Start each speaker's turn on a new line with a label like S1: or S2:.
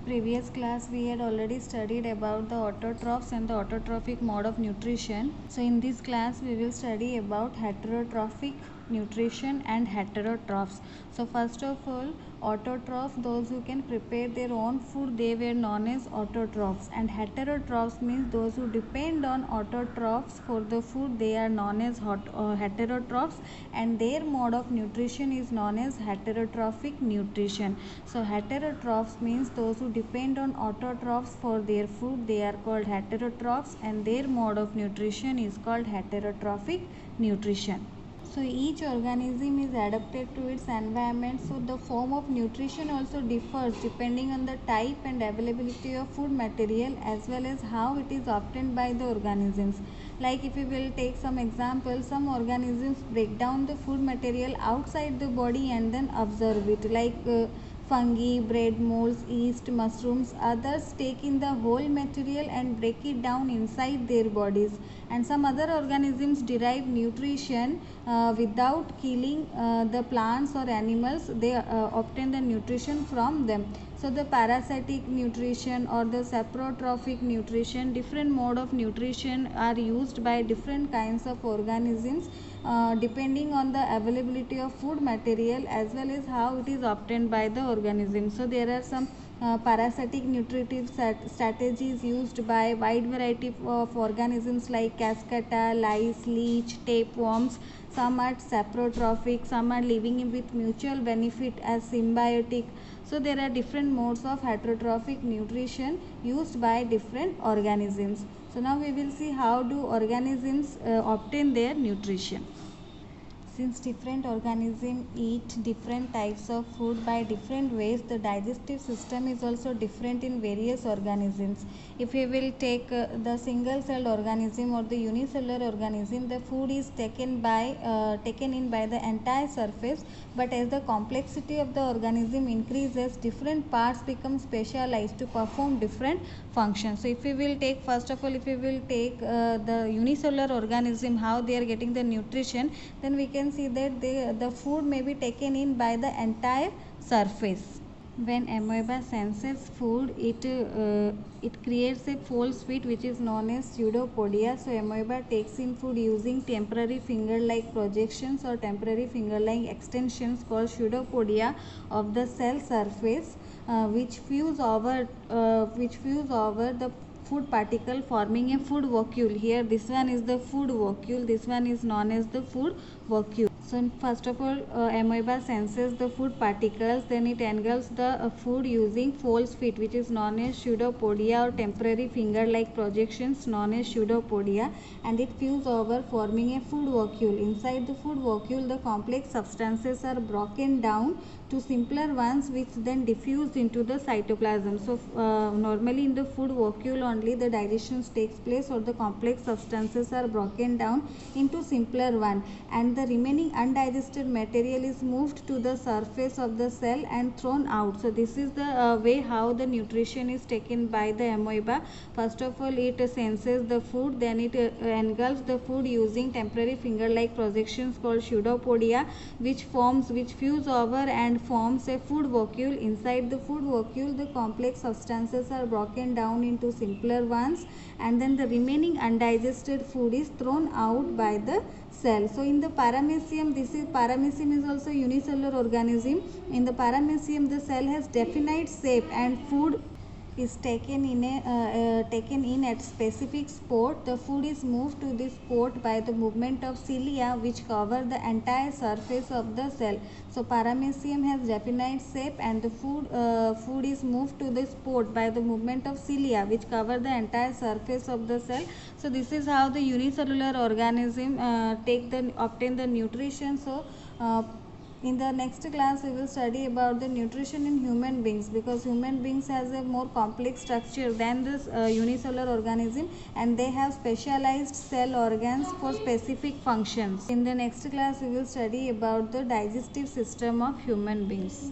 S1: previous class we had already studied about the autotrophs and the autotrophic mode of nutrition. So in this class we will study about heterotrophic nutrition and heterotrophs. So first of all, autotrophs, those who can prepare their own food, they were known as autotrophs, and heterotrophs means those who depend on autotrophs for the food, they are known as heterotrophs, and their mode of nutrition is known as heterotrophic nutrition. So heterotrophs means those who depend on autotrophs for their food, they are called heterotrophs, and their mode of nutrition is called heterotrophic nutrition. So each organism is adapted to its environment, so the form of nutrition also differs depending on the type and availability of food material as well as how it is obtained by the organisms. Like if we will take some examples, some organisms break down the food material outside the body and then observe it, like fungi, bread molds, yeast, mushrooms. Others take in the whole material and break it down inside their bodies. And some other organisms derive nutrition without killing the plants or animals. They obtain the nutrition from them. So the parasitic nutrition or the saprotrophic nutrition, different mode of nutrition are used by different kinds of organisms depending on the availability of food material as well as how it is obtained by the organism. So there are some parasitic nutritive strategies used by wide variety of organisms like cascata, lice, leech, tapeworms. Some are saprotrophic, some are living with mutual benefit as symbiotic. So there are different modes of heterotrophic nutrition used by different organisms. So now we will see how do organisms obtain their nutrition. Since different organisms eat different types of food by different ways, the digestive system is also different in various organisms. If we will take the single celled organism or the unicellular organism, the food is taken in by the entire surface, but as the complexity of the organism increases, different parts become specialized to perform different functions. So if we will take, first of all, if we will take the unicellular organism, how they are getting the nutrition, then we can see that the food may be taken in by the entire surface. When amoeba senses food, it creates a false sweet which is known as pseudopodia. So amoeba takes in food using temporary finger-like projections or temporary finger-like extensions called pseudopodia of the cell surface, which fuse over the food particle, forming a food vacuole. Here this one is the food vacuole, this one is known as the food vacuole. So first of all, amoeba senses the food particles, then it engulfs the food using false feet which is known as pseudopodia or temporary finger like projections known as pseudopodia, and it fuses over forming a food vacuole. Inside the food vacuole, the complex substances are broken down to simpler ones which then diffuse into the cytoplasm. So normally in the food vacuole only the digestion takes place, or the complex substances are broken down into simpler one, and the remaining undigested material is moved to the surface of the cell and thrown out. So this is the way how the nutrition is taken by the amoeba. First of all, it senses the food, then it engulfs the food using temporary finger like projections called pseudopodia, which fuse over and forms a food vacuole. Inside the food vacuole, the complex substances are broken down into simpler ones, and then the remaining undigested food is thrown out by the cell. So in the paramecium, paramecium is also unicellular organism. In the paramecium, the cell has definite shape and food is taken in at specific spot. The food is moved to this spot by the movement of cilia which cover the entire surface of the cell. So paramecium has definite shape and the food is moved to the spot by the movement of cilia which cover the entire surface of the cell. So this is how the unicellular organism obtain the nutrition. So in the next class we will study about the nutrition in human beings, because human beings has a more complex structure than this unicellular organism, and they have specialized cell organs for specific functions. In the next class we will study about the digestive system of human beings.